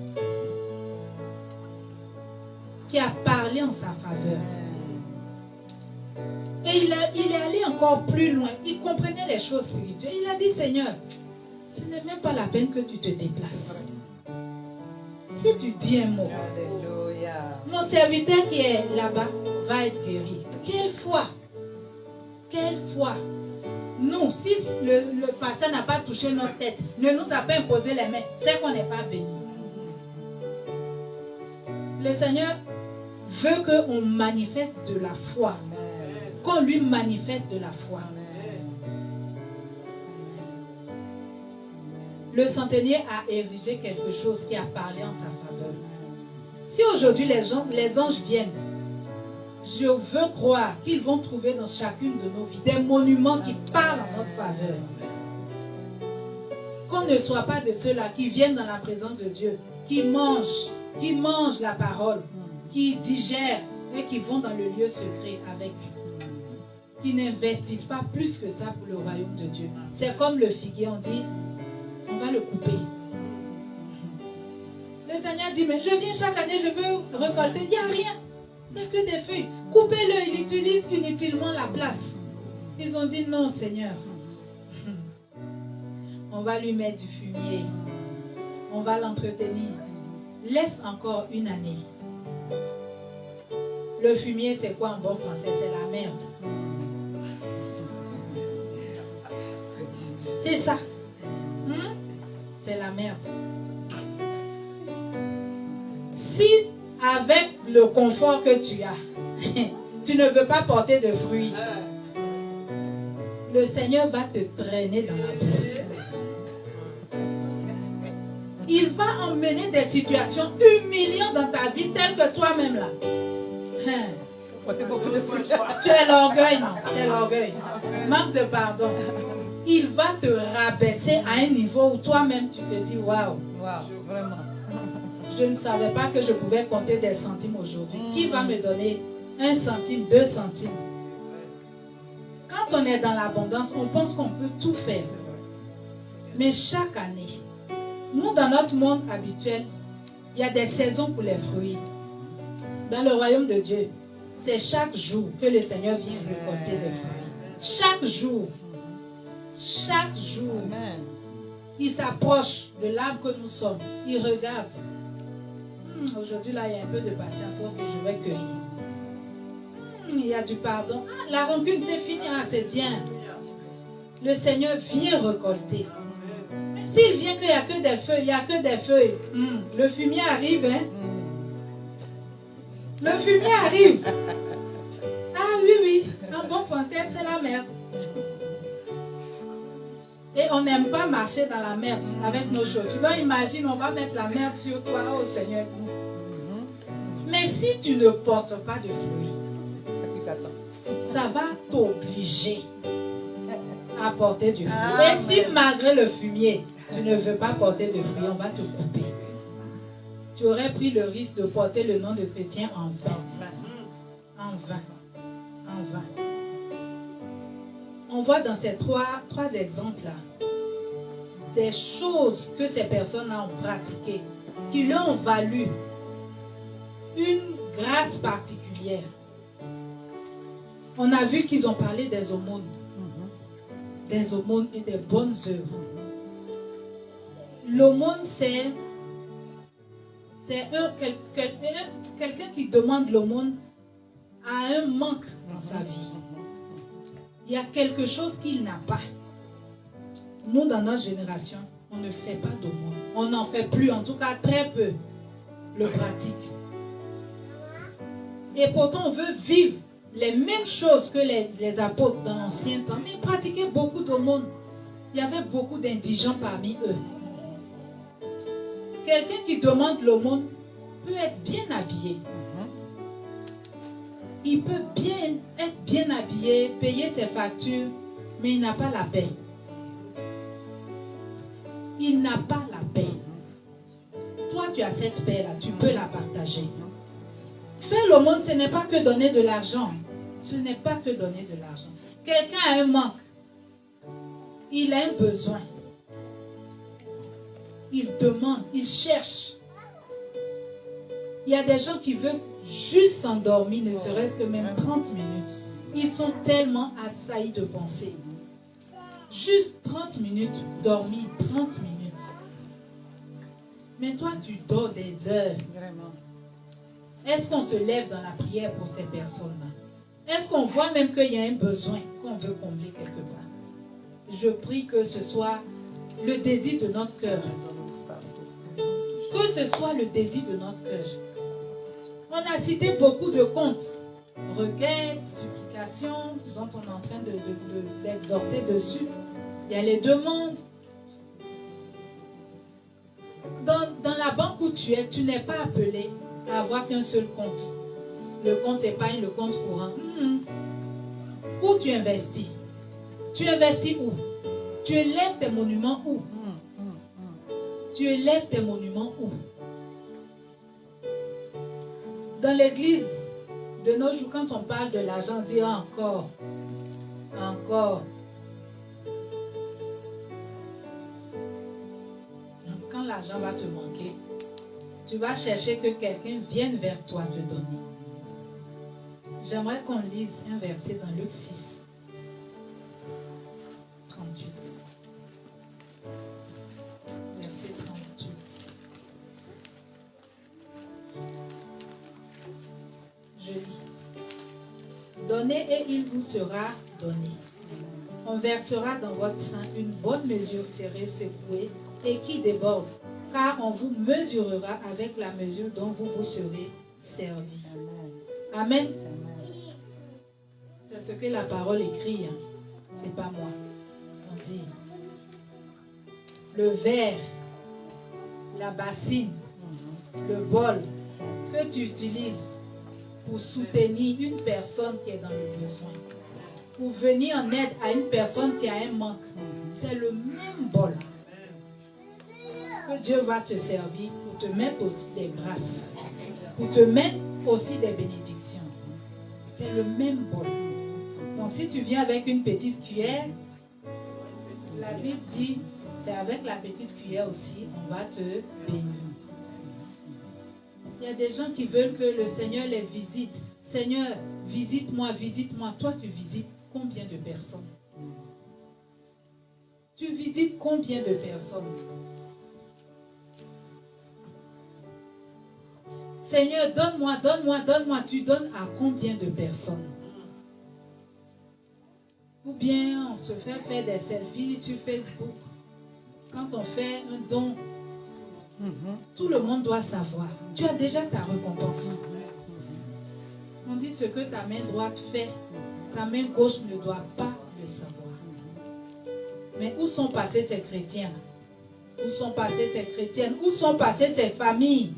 qui a parlé en sa faveur. Et il est allé encore plus loin. Il comprenait les choses spirituelles. Il a dit, Seigneur, ce n'est même pas la peine que tu te déplaces. Si tu dis un mot, Alléluia. mon serviteur qui est là-bas va être guéri. Quelle foi! Quelle foi! Nous, si le pasteur n'a pas touché notre tête, ne nous a pas imposé les mains, c'est qu'on n'est pas béni. Le Seigneur veut qu'on manifeste de la foi. Qu'on lui manifeste de la foi. Le centenier a érigé quelque chose qui a parlé en sa faveur. Si aujourd'hui les anges viennent, je veux croire qu'ils vont trouver dans chacune de nos vies des monuments qui parlent en notre faveur. Qu'on ne soit pas de ceux-là qui viennent dans la présence de Dieu, qui mangent la parole, qui digèrent et qui vont dans le lieu secret avec. Qui n'investissent pas plus que ça pour le royaume de Dieu. C'est comme le figuier, on dit, on va le couper. Le Seigneur dit, mais je viens chaque année, je veux récolter. Il n'y a rien. Il n'y a que des feuilles. Coupez-le, il utilise inutilement la place. Ils ont dit, non Seigneur. On va lui mettre du fumier. On va l'entretenir. Laisse encore une année. Le fumier, c'est quoi en bon français? C'est la merde. C'est ça. C'est la merde. Si avec le confort que tu as, tu ne veux pas porter de fruits, le Seigneur va te traîner dans la boue. Il va emmener des situations humiliantes dans ta vie telles que toi-même là. Tu es l'orgueil, non? C'est l'orgueil. Manque de pardon. Il va te rabaisser à un niveau où toi-même tu te dis waouh, vraiment. Je ne savais pas que je pouvais compter des centimes aujourd'hui. Qui va me donner 1 centime, 2 centimes? Quand on est dans l'abondance, on pense qu'on peut tout faire. Mais chaque année, nous dans notre monde habituel, il y a des saisons pour les fruits. Dans le royaume de Dieu, c'est chaque jour que le Seigneur vient récolter des fruits. Chaque jour. Chaque jour. Amen. Il s'approche de l'arbre que nous sommes. Il regarde. Aujourd'hui, là, il y a un peu de patience que je vais cueillir. Il y a du pardon. Ah, la rancune, c'est fini. Ah, c'est bien. Le Seigneur vient récolter. Mais s'il vient qu'il n'y a que des feuilles, il n'y a que des feuilles. Le fumier arrive, hein? Le fumier arrive. Ah oui, oui. En bon français, c'est la merde. Et on n'aime pas marcher dans la merde avec nos chaussures. Donc imagine, on va mettre la merde sur toi, oh Seigneur. Mais si tu ne portes pas de fruits, ça va t'obliger à porter du fruit. Et si malgré le fumier, tu ne veux pas porter de fruits, on va te couper. Tu aurais pris le risque de porter le nom de chrétien en vain. En vain. En vain. On voit dans ces trois exemples-là des choses que ces personnes-là ont pratiquées, qui leur ont valu une grâce particulière. On a vu qu'ils ont parlé des aumônes. Des aumônes et des bonnes œuvres. L'aumône, c'est quelqu'un qui demande l'aumône a un manque dans sa vie. Il y a quelque chose qu'il n'a pas. Nous, dans notre génération, on ne fait pas d'aumône. On n'en fait plus, en tout cas très peu, le pratique. Et pourtant, on veut vivre les mêmes choses que les apôtres dans l'ancien temps, mais ils pratiquaient beaucoup d'aumônes. Il y avait beaucoup d'indigents parmi eux. Quelqu'un qui demande l'aumône peut être bien habillé. Il peut être bien habillé, payer ses factures, mais il n'a pas la paix. Il n'a pas la paix. Toi, tu as cette paix-là, tu peux la partager. Faire l'aumône, ce n'est pas que donner de l'argent. Ce n'est pas que donner de l'argent. Quelqu'un a un manque. Il a un besoin. Il demande, il cherche. Il y a des gens qui veulent juste s'endormir, ne serait-ce que même 30 minutes. Ils sont tellement assaillis de pensées. Juste 30 minutes, dormir 30 minutes. Mais toi, tu dors des heures. Vraiment. Est-ce qu'on se lève dans la prière pour ces personnes-là? Est-ce qu'on voit même qu'il y a un besoin qu'on veut combler quelque part? Je prie que ce soit le désir de notre cœur. Que ce soit le désir de notre cœur. On a cité beaucoup de comptes. Requêtes, supplications, dont on est en train d'exhorter dessus. Il y a les demandes. Dans la banque où tu es, tu n'es pas appelé à avoir qu'un seul compte. Le compte épargne, le compte courant. Où tu investis? Tu investis où? Tu élèves tes monuments où? Tu élèves tes monuments où? Dans l'église de nos jours, quand on parle de l'argent, on dit encore. Quand l'argent va te manquer, tu vas chercher que quelqu'un vienne vers toi te donner. J'aimerais qu'on lise un verset dans Luc 6, 38. Verset 38. Je lis. Donnez et il vous sera donné. On versera dans votre sein une bonne mesure serrée, secouée et qui déborde, car on vous mesurera avec la mesure dont vous vous serez servi. Amen. C'est ce que la parole écrit. C'est pas moi. On dit le verre, la bassine, le bol que tu utilises pour soutenir une personne qui est dans le besoin, pour venir en aide à une personne qui a un manque, c'est le même bol que Dieu va se servir pour te mettre aussi des grâces, pour te mettre aussi des bénédictions. C'est le même bol. Donc si tu viens avec une petite cuillère, la Bible dit, c'est avec la petite cuillère aussi, on va te bénir. Il y a des gens qui veulent que le Seigneur les visite. Seigneur, visite-moi, visite-moi. Toi, tu visites combien de personnes? Tu visites combien de personnes? Seigneur, donne-moi, donne-moi, donne-moi. Tu donnes à combien de personnes? bien on se fait faire des selfies sur Facebook. Quand on fait un don, tout le monde doit savoir. Tu as déjà ta récompense. On dit ce que ta main droite fait, ta main gauche ne doit pas le savoir. Mais où sont passés ces chrétiens? Où sont passées ces chrétiennes? Où sont passées ces familles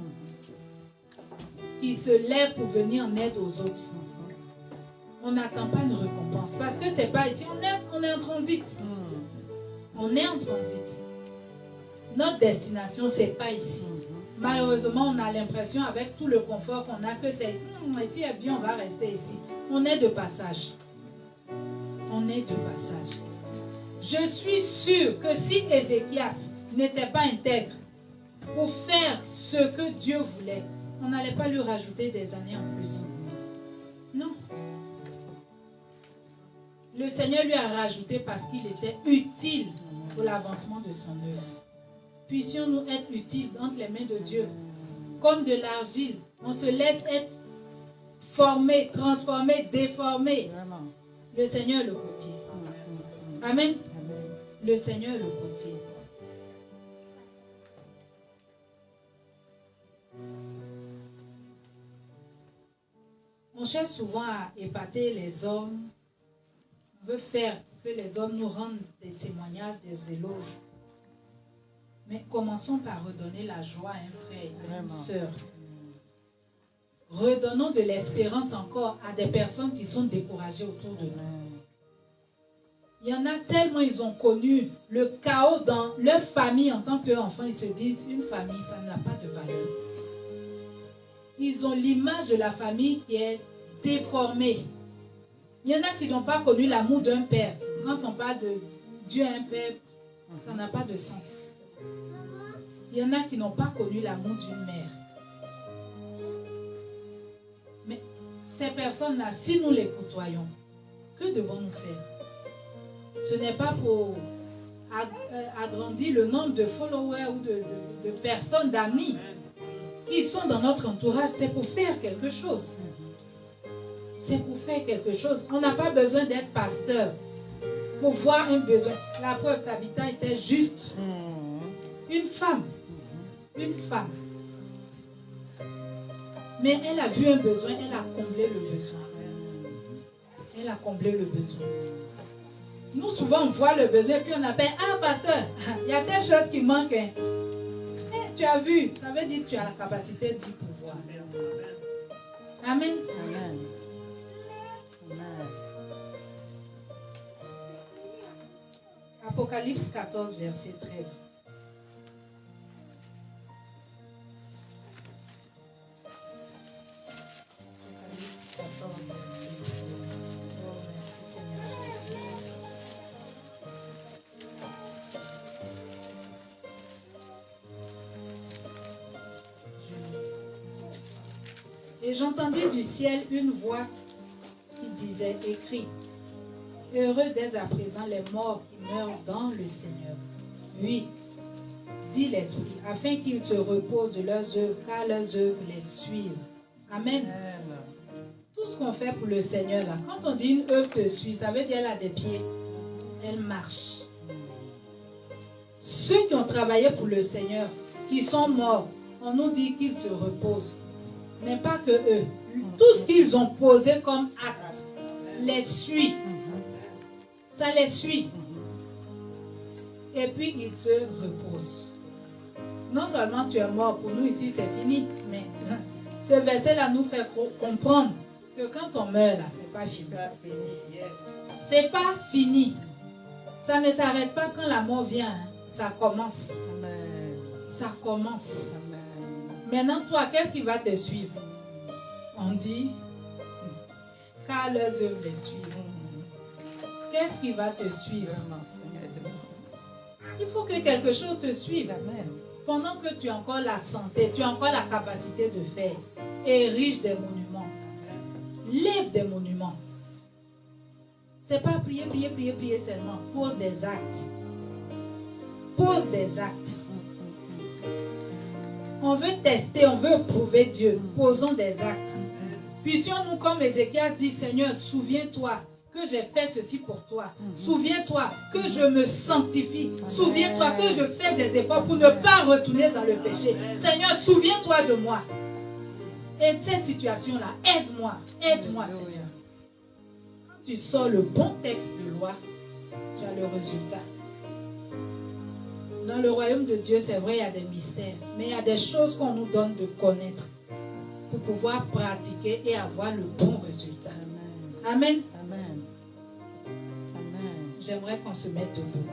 qui se lèvent pour venir en aide aux autres? On n'attend pas une récompense parce que c'est pas ici. On est en transit. On est en transit. Notre destination, c'est pas ici. Malheureusement, on a l'impression avec tout le confort qu'on a que c'est ici est bien, on va rester ici. On est de passage. On est de passage. Je suis sûr que si Ézéchias n'était pas intègre pour faire ce que Dieu voulait, on n'allait pas lui rajouter des années en plus. Non. Le Seigneur lui a rajouté parce qu'il était utile pour l'avancement de son œuvre. Puissions-nous être utiles entre les mains de Dieu, comme de l'argile. On se laisse être formé, transformé, déformé. Le Seigneur est le potier. Amen. Le Seigneur est le potier. On cherche souvent à épater les hommes. On veut faire que les hommes nous rendent des témoignages, des éloges. Mais commençons par redonner la joie à un frère, à une sœur. Redonnons de l'espérance encore à des personnes qui sont découragées autour de nous. Il y en a tellement, ils ont connu le chaos dans leur famille en tant qu'enfants. Ils se disent, une famille, ça n'a pas de valeur. Ils ont l'image de la famille qui est déformée. Il y en a qui n'ont pas connu l'amour d'un père. Quand on parle de Dieu un père, ça n'a pas de sens. Il y en a qui n'ont pas connu l'amour d'une mère. Mais ces personnes-là, si nous les côtoyons, que devons-nous faire? Ce n'est pas pour agrandir le nombre de followers ou de personnes, d'amis qui sont dans notre entourage. C'est pour faire quelque chose. C'est pour faire quelque chose. On n'a pas besoin d'être pasteur pour voir un besoin. La preuve, Tabitha était juste une femme. Une femme. Mais elle a vu un besoin, elle a comblé le besoin. Elle a comblé le besoin. Nous, souvent, on voit le besoin, puis on appelle, ah, pasteur, il y a des choses qui manquent. Hein. Tu as vu, ça veut dire que tu as la capacité d'y pouvoir. Amen. Amen. Amen. Apocalypse 14, verset 13. Apocalypse 14, verset 13. Oh, merci Seigneur Jésus. Et j'entendis du ciel une voix qui disait, écrit, heureux dès à présent les morts qui meurent dans le Seigneur. Oui, dit l'Esprit, afin qu'ils se reposent de leurs œuvres, car leurs œuvres les suivent. Amen. Tout ce qu'on fait pour le Seigneur, là, quand on dit une œuvre te suit, ça veut dire qu'elle a des pieds, elle marche. Ceux qui ont travaillé pour le Seigneur, qui sont morts, on nous dit qu'ils se reposent. Mais pas que eux. Tout ce qu'ils ont posé comme acte les suit. Ça les suit. Et puis ils se reposent. Non seulement tu es mort, pour nous ici c'est fini, mais ce verset-là nous fait comprendre que quand on meurt là, c'est pas fini. C'est pas fini. Ça ne s'arrête pas quand la mort vient. Hein. Ça commence. Ça commence. Maintenant, toi, qu'est-ce qui va te suivre? On dit, car leurs œuvres les suivent. Qu'est-ce qui va te suivre? Il faut que quelque chose te suive. Pendant que tu as encore la santé, tu as encore la capacité de faire. Érige des monuments. Lève des monuments. C'est pas prier, prier, prier, prier seulement. Pose des actes. Pose des actes. On veut tester, on veut prouver Dieu. Posons des actes. Puissions-nous, comme Ézéchias dit, Seigneur, souviens-toi que j'ai fait ceci pour toi. Souviens-toi que je me sanctifie. Souviens-toi que je fais des efforts pour ne pas retourner dans le péché. Seigneur, souviens-toi de moi. Et cette situation-là, aide-moi. Aide-moi, Seigneur. Quand tu sors le bon texte de loi, tu as le résultat. Dans le royaume de Dieu, c'est vrai, il y a des mystères. Mais il y a des choses qu'on nous donne de connaître pour pouvoir pratiquer et avoir le bon résultat. Amen. Amen. Amen. J'aimerais qu'on se mette debout.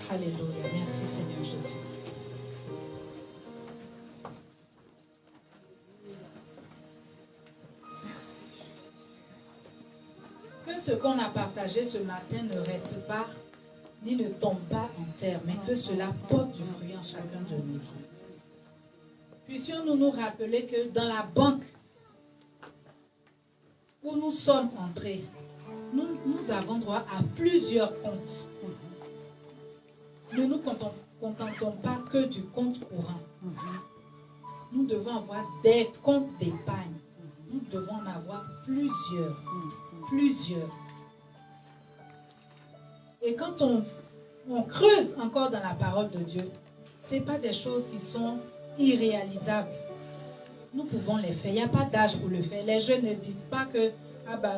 Alléluia. Merci Seigneur Jésus. Merci. Que ce qu'on a partagé ce matin ne reste pas, ni ne tombe pas en terre, mais que cela porte du fruit en chacun de nous. Puissions-nous nous rappeler que dans la banque où nous sommes entrés, nous avons droit à plusieurs comptes. Ne nous contentons pas que du compte courant. Nous devons avoir des comptes d'épargne. Nous devons en avoir plusieurs. Plusieurs. Et quand on creuse encore dans la parole de Dieu, ce n'est pas des choses qui sont irréalisables. Nous pouvons les faire. Il n'y a pas d'âge pour le faire. Les jeunes ne disent pas que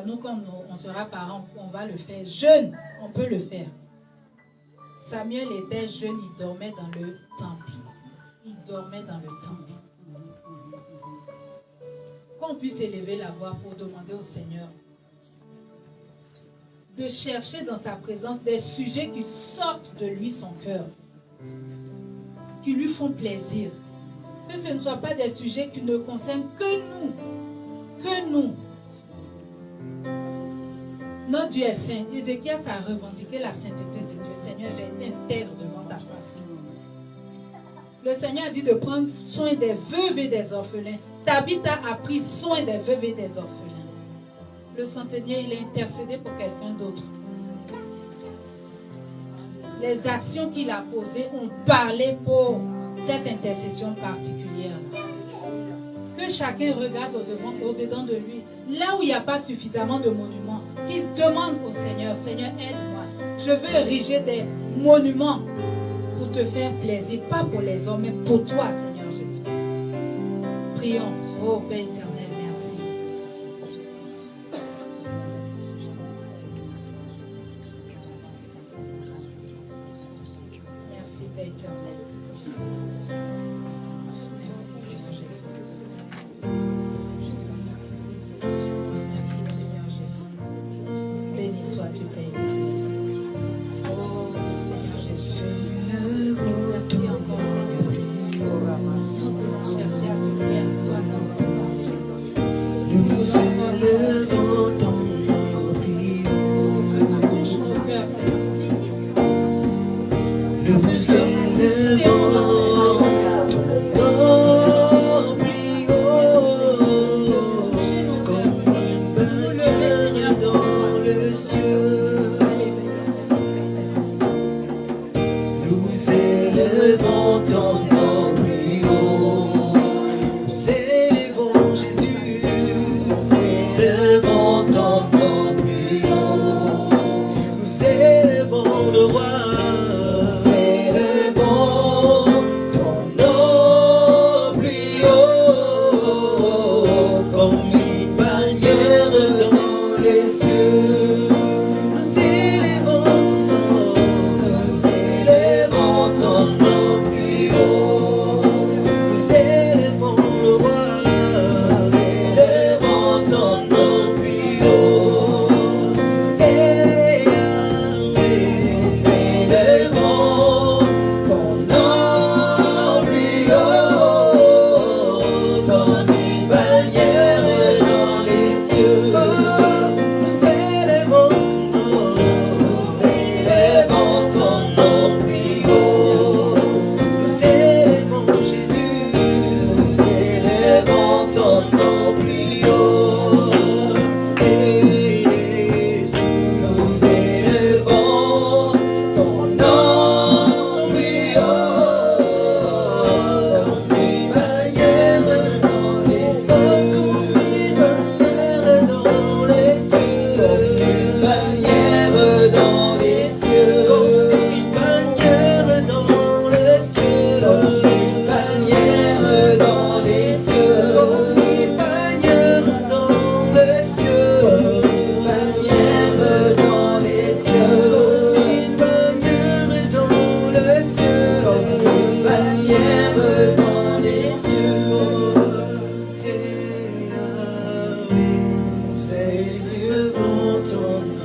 nous, quand on sera parents, on va le faire. Jeune, on peut le faire. Samuel était jeune, il dormait dans le temple. Il dormait dans le temple. Qu'on puisse élever la voix pour demander au Seigneur de chercher dans sa présence des sujets qui sortent de lui son cœur, qui lui font plaisir. Que ce ne soit pas des sujets qui ne concernent que nous. Que nous. Notre Dieu est saint. Ézéchias a revendiqué la sainteté de Dieu. Seigneur, j'ai été intègre devant ta face. Le Seigneur a dit de prendre soin des veuves et des orphelins. Tabitha a pris soin des veuves et des orphelins. Le centenier, il a intercédé pour quelqu'un d'autre. Les actions qu'il a posées ont parlé pour cette intercession particulière. Que chacun regarde au-dedans de lui. Là où il n'y a pas suffisamment de monuments, qu'il demande au Seigneur, Seigneur, aide-moi. Je veux ériger des monuments pour te faire plaisir, pas pour les hommes, mais pour toi, Seigneur Jésus. Prions. Oh Père éternel, merci. Merci Père éternel. Merci Seigneur Jésus. Merci Seigneur Jésus. Béni sois-tu Père éternel. Oh Seigneur Jésus. Merci encore Seigneur. Nous voulons chercher à te plaire, toi, Seigneur.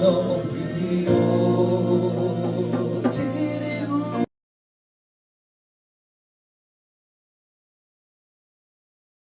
non, non.